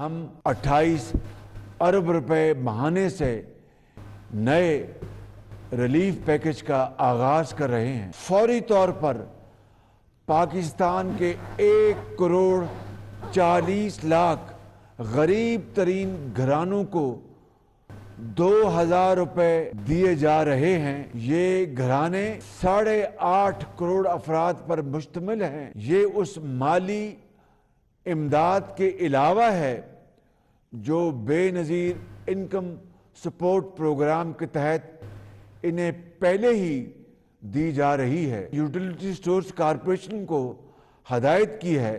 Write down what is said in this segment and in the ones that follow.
हम 28 अरब रुपए माहाने से नए रिलीफ पैकेज का आगाज कर रहे हैं। फौरी तौर पर पाकिस्तान के 1 करोड़ 40 लाख गरीब तरीन घरानों को 2,000 रुपए दिए जा रहे हैं। ये घराने 8.5 करोड़ अफराद पर मुश्तमिल हैं। ये उस माली इमदाद के अलावा है जो बेनज़ीर इनकम सपोर्ट प्रोग्राम के तहत इन्हें पहले ही दी जा रही है। यूटिलिटी स्टोर्स कॉरपोरेशन को हदायत की है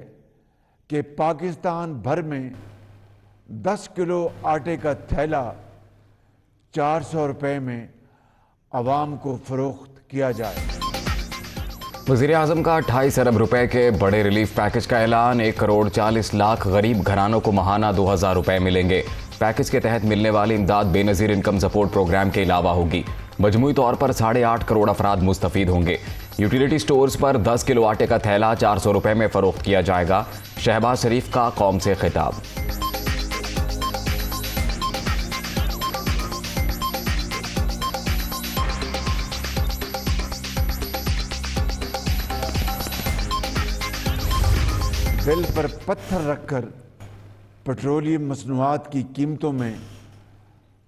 कि पाकिस्तान भर में 10 किलो आटे का थैला 400 रुपए में आवाम को फरोख्त किया जाए। वज़ीर आज़म का 28 अरब रुपए के बड़े रिलीफ पैकेज का ऐलान। 1 करोड़ 40 लाख गरीब घरानों को माहाना 2,000 रुपए मिलेंगे। पैकेज के तहत मिलने वाली इमदाद बेनज़ीर इनकम सपोर्ट प्रोग्राम के अलावा होगी। मजमूई तौर पर 8.5 करोड़ अफराद मुस्तफ़ीद होंगे। यूटिलिटी स्टोर्स पर 10 किलो आटे का थैला 400 रुपए में फरोख्त किया जाएगा। शहबाज शरीफ का कौम से खिताब। दिल पर पत्थर रखकर पेट्रोलियम मसनूआत की कीमतों में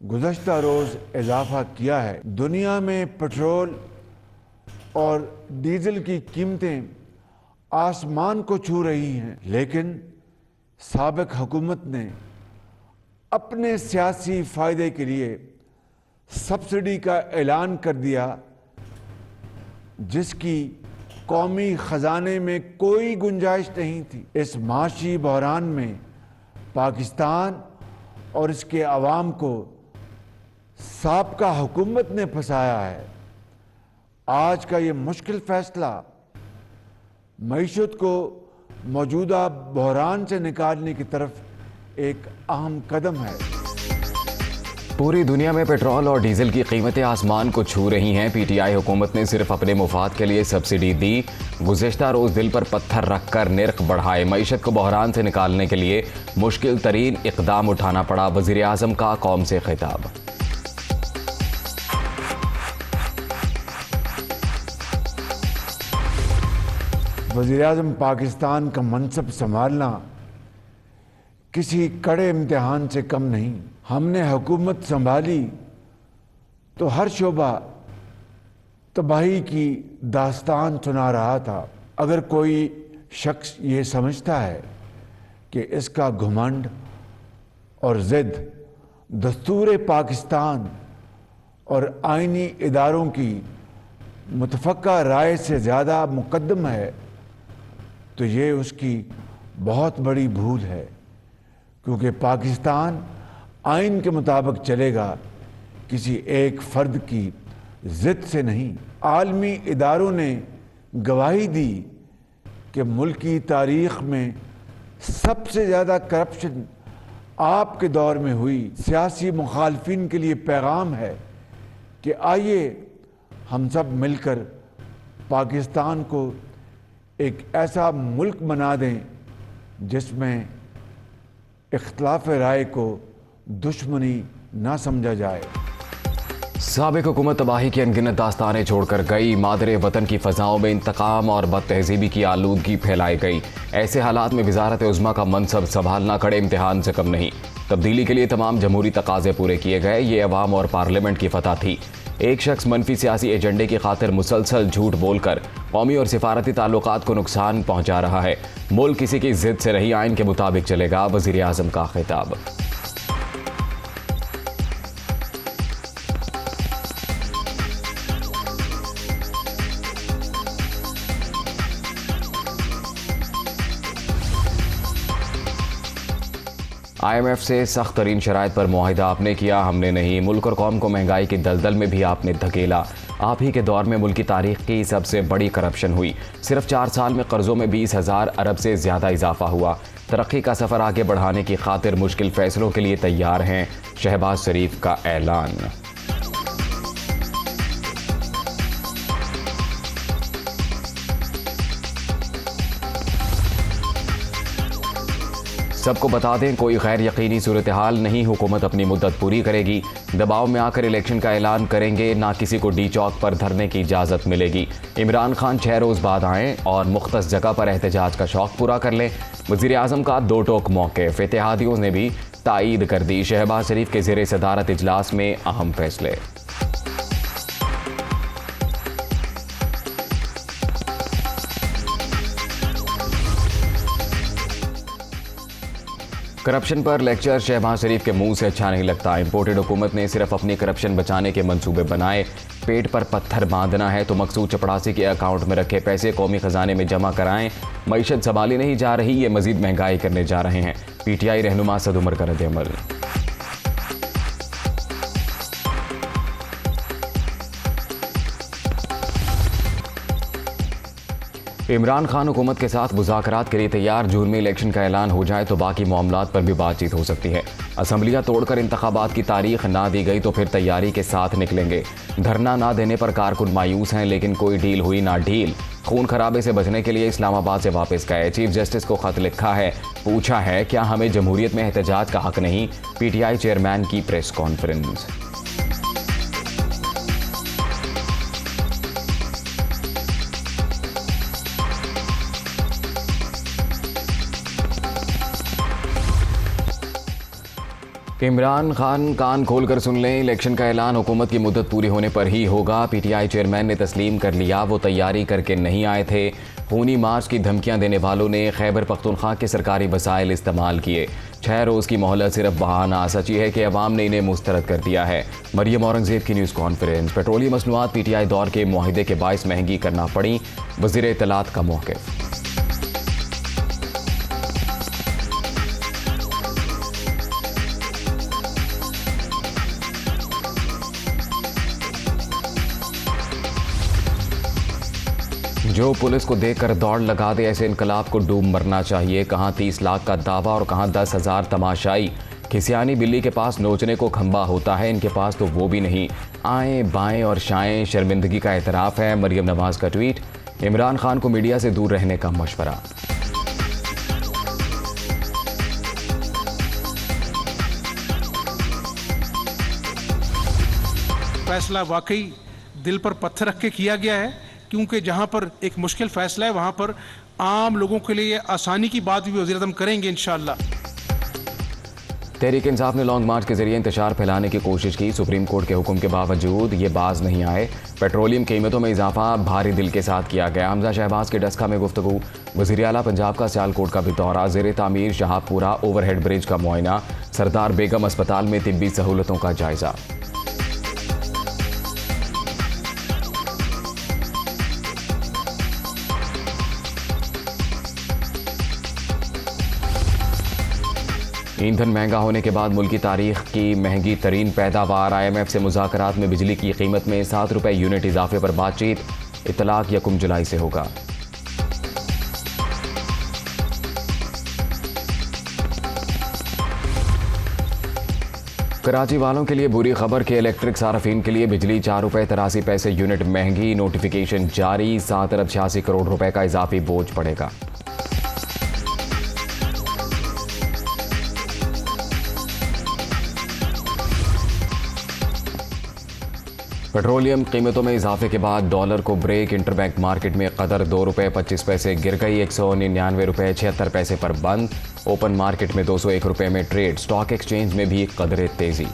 गुज़श्ता रोज़ इजाफा किया है। दुनिया में पेट्रोल और डीजल की कीमतें आसमान को छू रही हैं, लेकिन साबिक हुकूमत ने अपने सियासी फ़ायदे के लिए सब्सिडी का ऐलान कर दिया, जिसकी कौमी ख़जाने में कोई गुंजाइश नहीं थी। इस माशी बहरान में पाकिस्तान और इसके अवाम को साबका हुकूमत ने फंसाया है। आज का ये मुश्किल फैसला मईशत को मौजूदा बहरान से निकालने की तरफ एक अहम कदम है। पूरी दुनिया में पेट्रोल और डीजल की कीमतें आसमान को छू रही हैं। पीटीआई हुकूमत ने सिर्फ अपने मुफाद के लिए सब्सिडी दी। गुज़श्ता रोज़ दिल पर पत्थर रखकर निर्ख बढ़ाए। मईशत को बहरान से निकालने के लिए मुश्किल तरीन इक़दाम उठाना पड़ा। वज़ीर आज़म का कौम से खिताब। वज़ीर आज़म पाकिस्तान का मनसब संभालना किसी कड़े इम्तिहान से कम नहीं। हमने हुकूमत संभाली तो हर शोबा तबाही की दास्तान सुना रहा था। अगर कोई शख्स ये समझता है कि इसका घमंड और ज़िद दस्तूर पाकिस्तान और आइनी इदारों की मुतफ़क्का राय से ज़्यादा मुक़द्दम है, तो ये उसकी बहुत बड़ी भूल है, क्योंकि पाकिस्तान आइन के मुताबिक चलेगा, किसी एक फ़र्द की ज़िद से नहीं। आलमी इदारों ने गवाही दी कि मुल्की तारीख़ में सबसे ज़्यादा करप्शन आपके दौर में हुई। सियासी मुखालफिन के लिए पैगाम है कि आइए हम सब मिलकर पाकिस्तान को एक ऐसा मुल्क बना दें जिसमें इख्तिलाफ राय को दुश्मनी ना समझा जाए। साबिक हुकूमत तबाही की अनगिनत दास्तानें छोड़कर गई। मादरे वतन की फ़ज़ाओं में इंतकाम और बदतहज़ीबी की आलूदगी फैलाई गई। ऐसे हालात में वज़ारत उज़्मा का मनसब संभालना कड़े इम्तिहान से कम नहीं। तब्दीली के लिए तमाम जमहूरी तकाज़े पूरे किए गए। ये अवाम और पार्लियामेंट की फतह थी। एक शख्स मनफी सियासी एजेंडे की खातिर मुसलसल झूठ बोलकर कौमी और सिफारती ताल्लुकात को नुकसान पहुँचा रहा है। मुल्क किसी की ज़िद से नहीं, आइन के मुताबिक चलेगा। वज़ीर आज़म का खिताब। IMF से सख्त तरीन शराइत पर मुआहिदा आपने किया, हमने नहीं। मुल्क और कौम को महंगाई की दलदल में भी आपने धकेला। आप ही के दौर में मुल्क की तारीख की सबसे बड़ी करप्शन हुई। सिर्फ 4 साल में कर्जों में 20,000 अरब से ज़्यादा इजाफा हुआ। तरक्की का सफ़र आगे बढ़ाने की खातिर मुश्किल फ़ैसलों के लिए तैयार हैं। शहबाज शरीफ का ऐलान। सबको बता दें, कोई गैर यकीनी सूरत हाल नहीं, हुकूमत अपनी मुद्दत पूरी करेगी। दबाव में आकर इलेक्शन का ऐलान करेंगे, ना किसी को डी चौक पर धरने की इजाज़त मिलेगी। इमरान खान 6 रोज़ बाद आएँ और मुख्तस जगह पर एहतजाज का शौक़ पूरा कर लें। वज़ीर आज़म का दो टोक मौक़िफ़, इत्तेहादियों ने भी तायीद कर दी। शहबाज शरीफ के ज़ेरे सदारत इजलास में अहम फैसले। करप्शन पर लेक्चर शहबाज शरीफ के मुंह से अच्छा नहीं लगता। इंपोर्टेड हुकूमत ने सिर्फ अपनी करप्शन बचाने के मंसूबे बनाए। पेट पर पत्थर बांधना है तो मकसूद चपड़ासी के अकाउंट में रखे पैसे कौमी खजाने में जमा कराएं। मईशत संभाली नहीं जा रही, ये मजीद महंगाई करने जा रहे हैं। PTI रहनुमा सद उमर का रद्द-ए-अमल। इमरान खान हुकूमत के साथ मुज़ाकरात के लिए तैयार। जून में इलेक्शन का ऐलान हो जाए तो बाकी मामलात पर भी बातचीत हो सकती है। असम्बलियाँ तोड़कर इंतखाबात की तारीख ना दी गई तो फिर तैयारी के साथ निकलेंगे। धरना ना देने पर कारकुन मायूस हैं, लेकिन कोई डील हुई ना डील। खून खराबे से बचने के लिए इस्लामाबाद से वापस गए। चीफ जस्टिस को खत लिखा है, पूछा है क्या हमें जमहूरियत में एहतजाज का हक नहीं। PTI चेयरमैन की प्रेस कॉन्फ्रेंस। इमरान खान कान खोलकर सुन लें, इलेक्शन का ऐलान हुकूमत की मुद्दत पूरी होने पर ही होगा। PTI चेयरमैन ने तस्लीम कर लिया, वो तैयारी करके नहीं आए थे। खूनी मार्च की धमकियां देने वालों ने खैबर पख्तूनख्वा के सरकारी वसाइल इस्तेमाल किए। 6 रोज़ की मोहलत सिर्फ बहाना। सची है कि अवाम ने इन्हें मुस्तरद कर दिया है। मरियम औरंगजेब की न्यूज़ कॉन्फ्रेंस। पेट्रोलियम मसनूआत PTI दौर के मुआहिदे के बाइस महंगी करना पड़ी। वज़ीर इत्तलात का मौक़िफ़। जो पुलिस को देखकर दौड़ लगा दे, ऐसे इनकलाब को डूब मरना चाहिए। कहाँ 30 लाख का दावा और कहाँ 10,000 तमाशाई। खिसियानी बिल्ली के पास नोचने को खंबा होता है, इनके पास तो वो भी नहीं। आएँ बाएँ और शाएँ, शर्मिंदगी का एतराफ़ है। मरियम नवाज़ का ट्वीट। इमरान खान को मीडिया से दूर रहने का मशवरा। फैसला वाकई दिल पर पत्थर रख के किया गया है, क्योंकि जहां पर एक मुश्किल फैसला है वहां पर आम लोगों के लिए आसानी की बात भी वज़ीर आज़म करेंगे इंशाअल्लाह। तहरीक इंसाफ ने लॉन्ग मार्च के जरिए इंतशार फैलाने की कोशिश की। सुप्रीम कोर्ट के हुक्म के बावजूद ये बाज नहीं आए। पेट्रोलियम कीमतों में इजाफा भारी दिल के साथ किया गया। हमजा शहबाज के डस्का में गुफ्तगू। वज़ीर आला पंजाब का सियालकोट का भी दौरा। ज़ेरे तामीर शाहपुरा ओवरहेड ब्रिज का मुआयना। सरदार बेगम अस्पताल में तिब्बी सहूलतों का जायजा। ईंधन महंगा होने के बाद मुल्क की तारीख की महंगी तरीन पैदावार। IMF से मुज़ाकरात में बिजली की कीमत में 7 रुपये यूनिट इजाफे पर बातचीत। इतलाक 1 जुलाई से होगा। कराची वालों के लिए बुरी खबर के इलेक्ट्रिक सार्फिन के लिए बिजली 4 रुपये 83 पैसे यूनिट महंगी। नोटिफिकेशन जारी। 7 अरब 86 करोड़ रुपए का इजाफी बोझ पड़ेगा। पेट्रोलियम कीमतों में इजाफे के बाद डॉलर को ब्रेक। इंटरबैंक मार्केट में कदर 2 रुपये 25 पैसे गिर गई। 199 रुपये 76 पैसे पर बंद। ओपन मार्केट में 201 रुपये में ट्रेड। स्टॉक एक्सचेंज में भी कदर तेजी।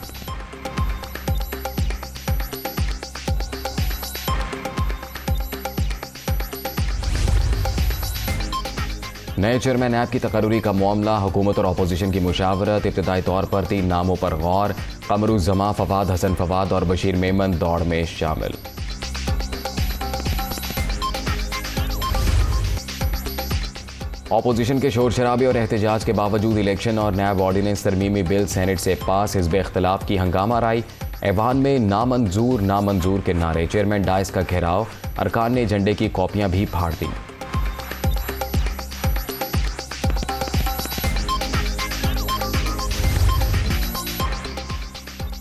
नए चेयरमैन ऐप की तकर्री का मामला। हुकूमत और अपोजिशन की मुशावरत। इब्तदाई तौर पर 3 नामों पर गौर। कमरुज़्ज़मा, फवाद हसन फवाद और बशीर मेमन दौड़ में शामिल। अपोजिशन के शोर शराबे और एहतजाज के बावजूद इलेक्शन और नैब ऑर्डिनेंस तरमीमी बिल सेनेट से पास। हिज़्ब इख्तिलाफ की हंगामा राई। ऐवान में नामंजूर नामंजूर के नारे। चेयरमैन डाइस का घेराव। अरकान ने एजेंडे की कॉपियां भी फाड़ दी।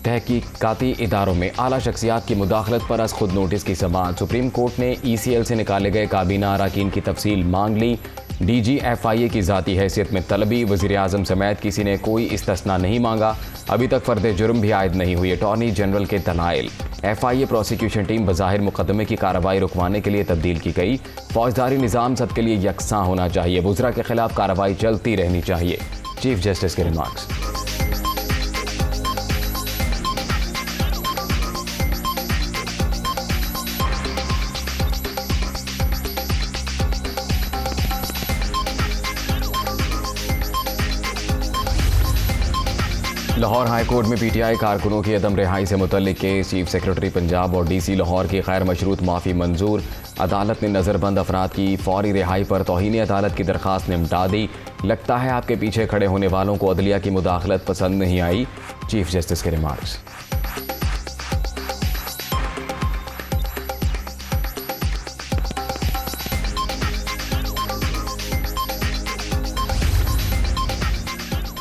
तहकीकाती इदारों में आला शख्सियात की मुदाखलत पर अज खुद नोटिस की समाअत। सुप्रीम कोर्ट ने ECL से निकाले गए काबीना अरकान की तफसील मांग ली। DGFIA की ज़ाती हैसियत में तलबी, वज़ीर-ए-आज़म समेत किसी ने कोई इस्तिस्ना नहीं मांगा। अभी तक फ़र्द जुर्म भी आयद नहीं हुई। अटॉर्नी जनरल के दलाइल। FIA प्रोसिक्यूशन टीम बज़ाहिर मुकदमे की कार्रवाई रुकवाने के लिए तब्दील की गई। फौजदारी निज़ाम सबके लिए यकसां होना चाहिए। वुज़रा के खिलाफ कार्रवाई चलती रहनी चाहिए। चीफ जस्टिस के रिमार्क्स। लाहौर हाई कोर्ट में PTI कारकुनों की अदम रिहाई से मुतल्लिक केस। चीफ सेक्रेटरी पंजाब और DC लाहौर की गैर मशरूत माफ़ी मंजूर। अदालत ने नज़रबंद अफराद की फौरी रिहाई पर तौहीन अदालत की दरख्वास्त निपटा दी। लगता है आपके पीछे खड़े होने वालों को अदलिया की मुदाखलत पसंद नहीं आई। चीफ जस्टिस के रिमार्क्स।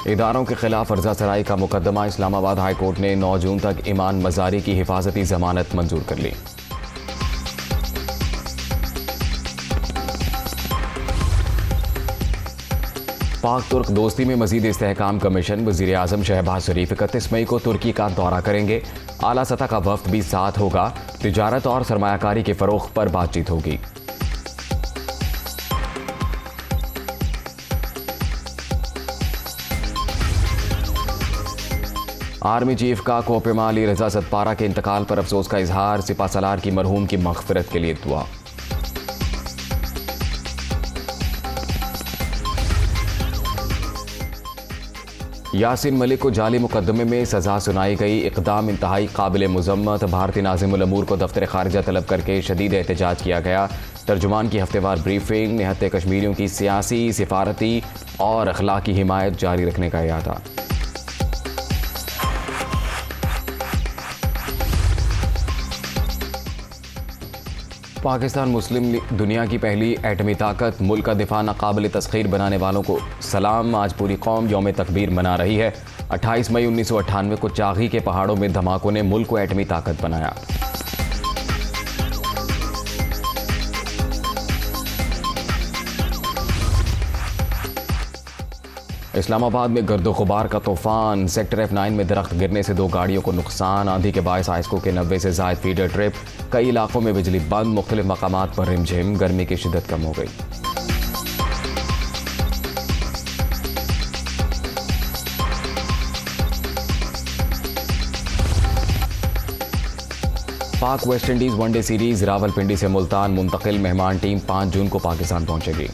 इदारों के खिलाफ अर्जा सराई का मुकदमा। इस्लामाबाद हाई कोर्ट ने 9 जून तक ईमान मजारी की हिफाजती जमानत मंजूर कर ली। पाक तुर्क दोस्ती में मजीद इस्तेहकाम का मिशन। वज़ीर-ए-आज़म शहबाज शरीफ 31 मई को तुर्की का दौरा करेंगे। आला सतह का वफ्द भी साथ होगा। तिजारत और सरमायाकारी के फ़रोग़ पर बातचीत होगी। आर्मी चीफ का कोपमा अली रजा सतपारा के इंतकाल पर अफसोस का इजहार। सिपा सलार की मरहूम की मग़फ़िरत के लिए दुआ। यासिन मलिक को जाली मुकदमे में सजा सुनाई गई। इक़दाम इंतहाई काबिल मुज़म्मत। भारतीय नाज़िमुल अमूर को दफ्तर खारिजा तलब करके शदीद एहतजाज किया गया। तर्जुमान की हफ्तेवार ब्रीफिंग। निहत्ते कश्मीरियों की सियासी, सिफारती और अखलाकी हिमायत जारी रखने का इरादा। पाकिस्तान मुस्लिम लीग दुनिया की पहली एटमी ताकत। मुल्क का दिफा नाकाबिल तस्खीर बनाने वालों को सलाम। आज पूरी कौम यौम तकबीर मना रही है। 28 मई 1998 को चागी के पहाड़ों में धमाकों ने मुल्क को एटमी ताकत बनाया। इस्लामाबाद में गर्दो गुबार का तूफान। सेक्टर F9 में दरख्त गिरने से 2 गाड़ियों को नुकसान। आंधी के बायस आइस्को के 90 से ज़ायद फीडर ट्रिप। कई इलाकों में बिजली बंद। मुख्तलिफ मकामात पर रिमझिम। गर्मी की शिद्दत कम हो गई। पाक West Indies one day series Rawalpindi से मुल्तान मुंतकिल। मेहमान टीम 5 जून को पाकिस्तान पहुंचेगी।